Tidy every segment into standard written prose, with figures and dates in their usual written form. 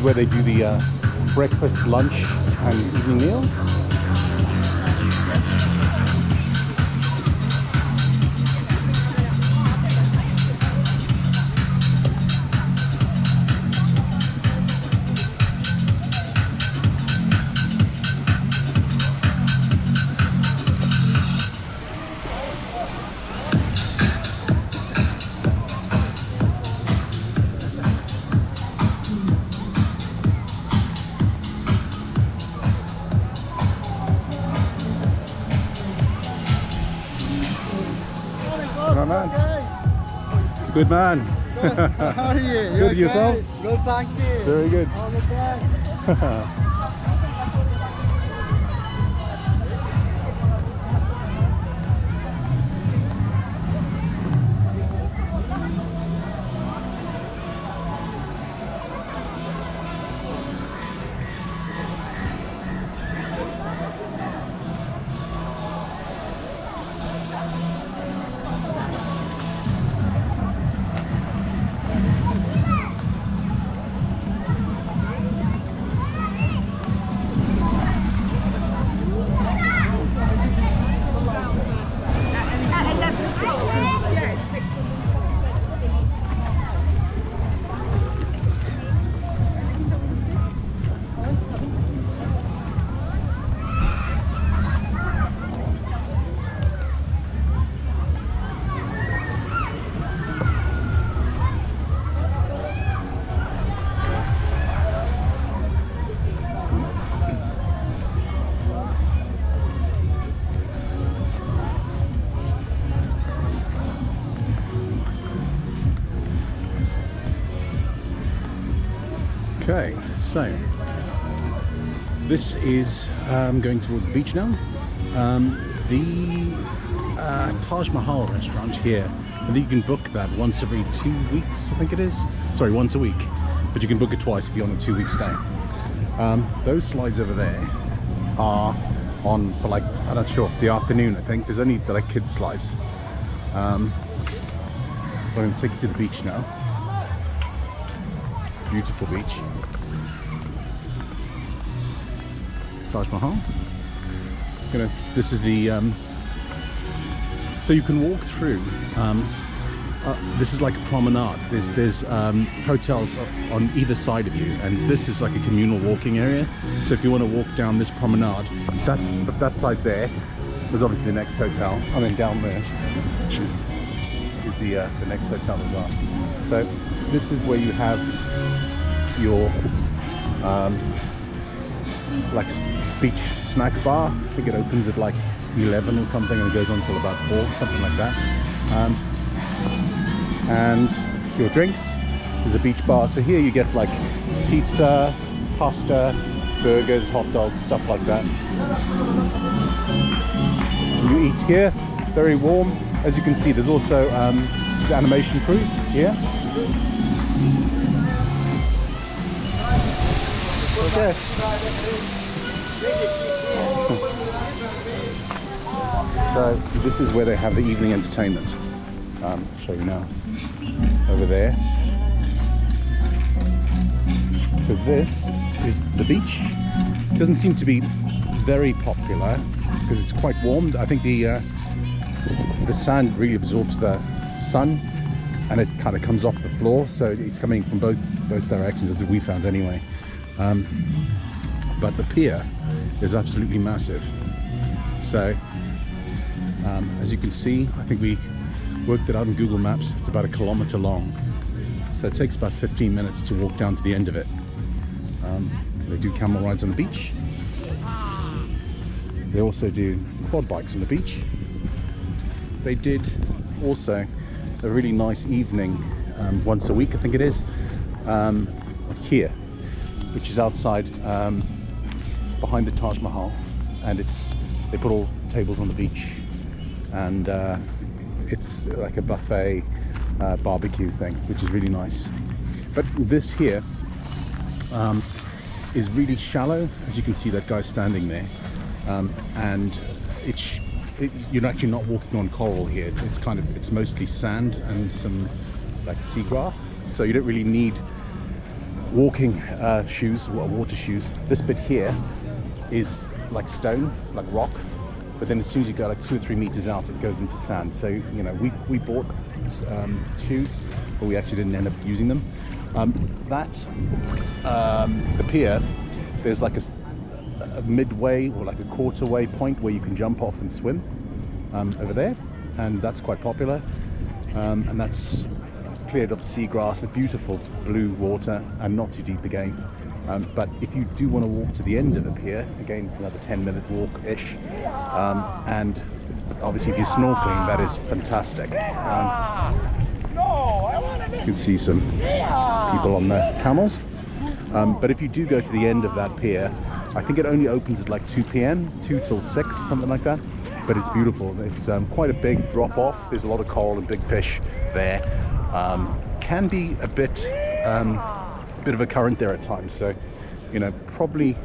is where they do the breakfast, lunch, and evening meals. Good man. Good. How are you? Good, yourself? Good, thank you. Very good. Okay. Okay, so this is going towards the beach now. The Taj Mahal restaurant here, I think you can book that once every 2 weeks, I think it is. Sorry, once a week, but you can book it twice if you're on a 2-week stay. Those slides over there are on for like, I'm not sure, the afternoon I think. There's only like kids slides. I'm going to take you to the beach now. Beautiful beach. Taj Mahal. This is the so you can walk through. This is like a promenade. There's hotels on either side of you, and this is like a communal walking area. So if you want to walk down this promenade, that side there was obviously the next hotel. I mean down there is the next hotel as well. So this is where you have your like beach snack bar. I think it opens at like 11 or something and it goes on until about 4, something like that. And your drinks. There's a beach bar. So here you get like pizza, pasta, burgers, hot dogs, stuff like that. You eat here, very warm. As you can see, there's also the animation crew here. Okay. So this is where they have the evening entertainment. I'll show you now. Over there. So this is the beach. It doesn't seem to be very popular because it's quite warm. I think the sand really absorbs the sun and it kind of comes off the floor, so it's coming from both directions, as we found anyway. But the pier is absolutely massive. So as you can see, I think we worked it out in Google Maps, it's about 1 kilometer long. So it takes about 15 minutes to walk down to the end of it. They do camel rides on the beach. They also do quad bikes on the beach. They did also a really nice evening once a week, I think it is, here, which is outside behind the Taj Mahal, and they put all tables on the beach, and it's like a buffet barbecue thing, which is really nice. But this here is really shallow, as you can see that guy standing there, and you're actually not walking on coral here. It's mostly sand and some like seagrass, so you don't really need walking shoes, water shoes. This bit here is like stone, like rock, but then as soon as you go like 2 or 3 meters out, it goes into sand. So you know, we bought shoes, but we actually didn't end up using them. The pier, there's like a midway or like a quarterway point where you can jump off and swim over there, and that's quite popular. And that's cleared up seagrass, a beautiful blue water, and not too deep again. But if you do want to walk to the end of the pier, again, it's another 10-minute walk-ish. And obviously if you're snorkeling, that is fantastic. You can see some people on the camels. But if you do go to the end of that pier, I think it only opens at like 2 p.m, 2 till 6 or something like that. But it's beautiful. It's quite a big drop off. There's a lot of coral and big fish there. Can be a bit of a current there at times, so you know, probably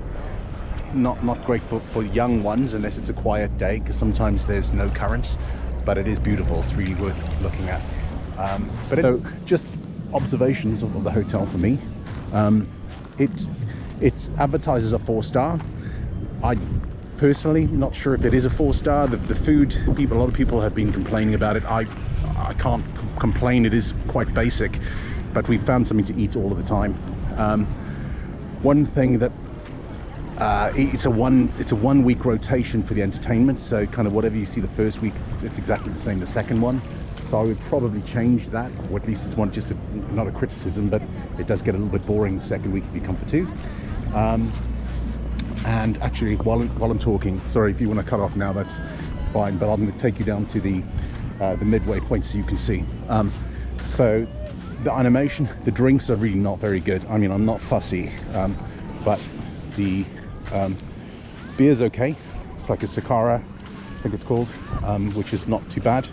not great for young ones unless it's a quiet day, because sometimes there's no currents. But it is beautiful. It's really worth looking at. So just observations of the hotel for me. It's advertised as a 4-star. I personally not sure if it is a 4-star. The food, a lot of people have been complaining about it. I can't complain. It is quite basic, but we found something to eat all of the time. One thing that it's a 1 week rotation for the entertainment, so kind of whatever you see the first week, it's exactly the same the second one. So I would probably change that, or at least it's not a criticism, but it does get a little bit boring the second week if you come for 2. And actually, while I'm talking, sorry if you want to cut off now, that's fine, but I'm going to take you down to the midway point so you can see. So the animation, the drinks are really not very good. I mean, I'm not fussy, but the beer's okay. It's like a Sakara, I think it's called, which is not too bad.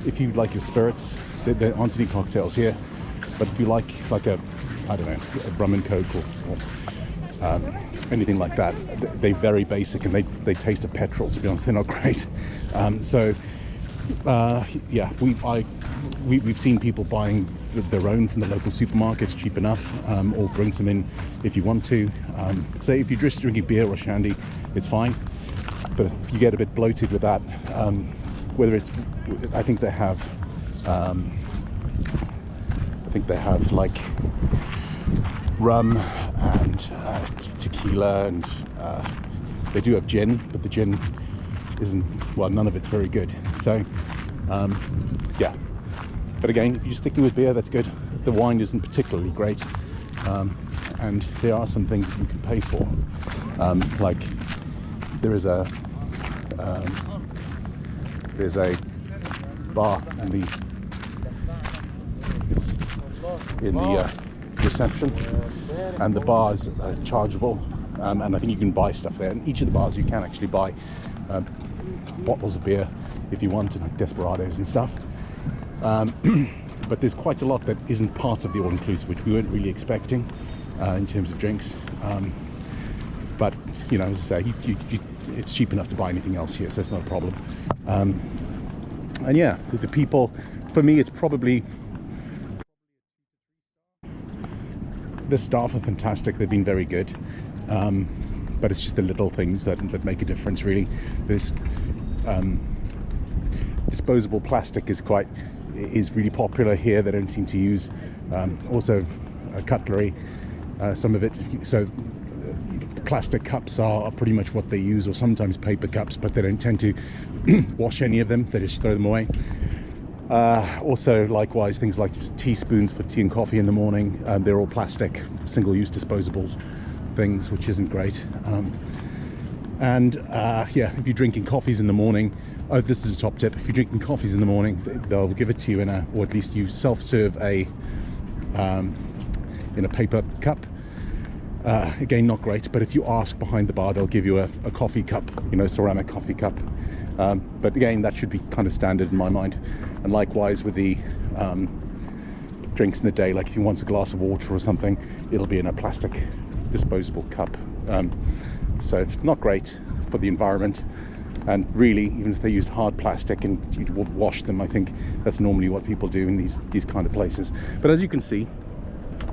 If you like your spirits, there aren't any cocktails here, but if you like a, I don't know, a rum and coke or anything like that, they're very basic, and they taste of petrol, to be honest. They're not great. Yeah, we've seen people buying their own from the local supermarkets, cheap enough, or bring some in if you want to. Say if you're just drinking beer or shandy, it's fine, but if you get a bit bloated with that, whether it's, I think they have like rum and tequila, and they do have gin, but the gin isn't, well, none of it's very good. So yeah, but again, if you're sticking with beer, that's good. The wine isn't particularly great, and there are some things that you can pay for, like there's a bar in the reception, and the bars are chargeable, and I think you can buy stuff there. And each of the bars you can actually buy bottles of beer if you want, like Desperados and stuff. But there's quite a lot that isn't part of the all-inclusive, which we weren't really expecting in terms of drinks. But you know, as I say, it's cheap enough to buy anything else here, so it's not a problem. And yeah, the people, for me, it's probably, the staff are fantastic. They've been very good, but it's just the little things that make a difference, really. There's disposable plastic is really popular here. They don't seem to use also cutlery, some of it. So plastic cups are pretty much what they use, or sometimes paper cups, but they don't tend to wash any of them. They just throw them away. Also, likewise, things like teaspoons for tea and coffee in the morning, they're all plastic, single-use disposable things, which isn't great. Yeah, if you're drinking coffees in the morning, oh, this is a top tip. If you're drinking coffees in the morning, they'll give it to you or at least you self-serve in a paper cup. Again, not great, but if you ask behind the bar, they'll give you a coffee cup, ceramic coffee cup. But again, that should be kind of standard in my mind. And likewise with the drinks in the day, like if you want a glass of water or something, it'll be in a plastic disposable cup. So not great for the environment. And really, even if they used hard plastic and you'd wash them, I think that's normally what people do in these kind of places. But as you can see,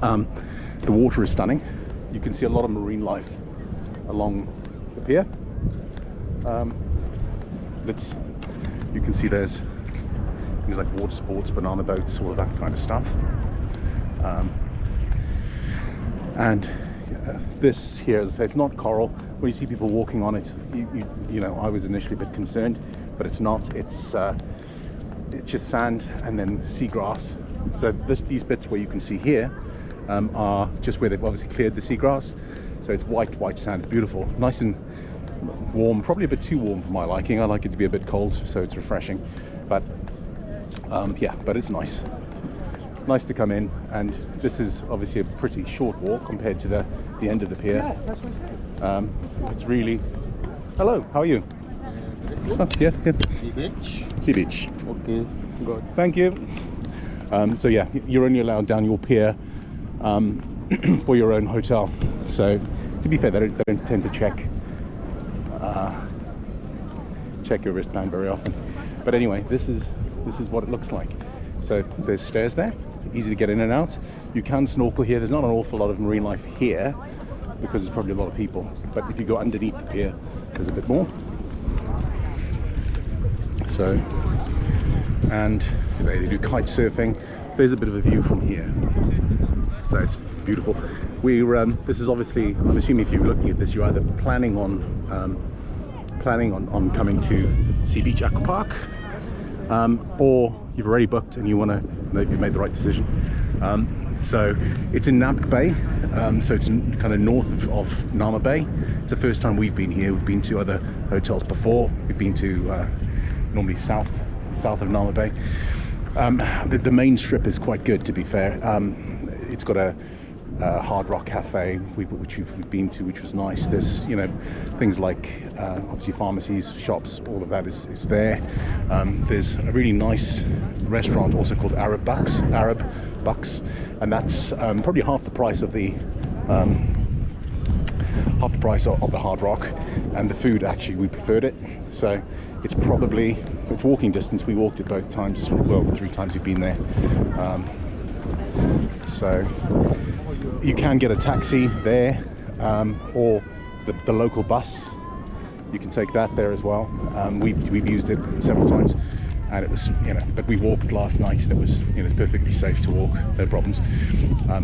The water is stunning. You can see a lot of marine life along the pier. You can see there's things like water sports, banana boats, all of that kind of stuff. And this here, as I say, it's not coral. When you see people walking on it, you know, I was initially a bit concerned, but it's not. It's just sand and then seagrass. So these bits where you can see here are just where they've obviously cleared the seagrass. So it's white sand. It's beautiful, nice and warm. Probably a bit too warm for my liking. I like it to be a bit cold, so it's refreshing. But yeah, but it's nice to come in. And this is obviously a pretty short walk compared to the end of the pier. Yeah, that's what It's really... Hello, how are you? Oh, yeah. Sea beach. Sea beach. Okay, good. Thank you. So yeah, you're only allowed down your pier for your own hotel. So to be fair, they don't tend to check your wristband very often. But anyway, this is what it looks like. So there's stairs there, easy to get in and out. You can snorkel here. There's not an awful lot of marine life here because there's probably a lot of people. But if you go underneath the pier, there's a bit more. So, and they do kite surfing. There's a bit of a view from here. So it's beautiful. This is obviously, I'm assuming if you're looking at this, you're either planning on coming to Sea Beach Aqua Park, or you've already booked and you want to know if you've made the right decision. So it's in Nabq Bay, so it's kind of north of Nabq Bay. It's the first time we've been here. We've been to other hotels before. We've been to normally south of Nabq Bay. The main strip is quite good, to be fair. It's got a Hard Rock Cafe, which we've been to, which was nice. There's, you know, things like obviously pharmacies, shops, all of that is there. There's a really nice restaurant also called Arab Bucks, and that's probably half the price of the Hard Rock, and the food, actually, we preferred it. So it's walking distance. We walked it both times, well, 3 times we've been there. So you can get a taxi there, or the local bus. You can take that there as well. We've used it several times, and it was, you know, but we walked last night and it was, you know, it's perfectly safe to walk, no problems.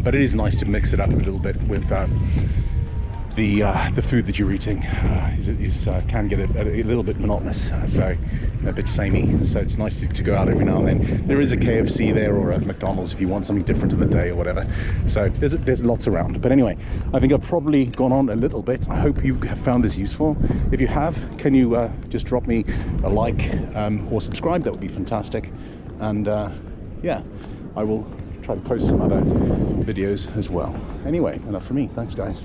But it is nice to mix it up a little bit with the food that you're eating can get a little bit monotonous, so a bit samey. So it's nice to go out every now and then. There is a KFC there or a McDonald's if you want something different in the day or whatever. So there's lots around. But anyway, I think I've probably gone on a little bit. I hope you have found this useful. If you have, can you just drop me a like or subscribe? That would be fantastic. And yeah, I will try to post some other videos as well. Anyway, enough from me. Thanks, guys.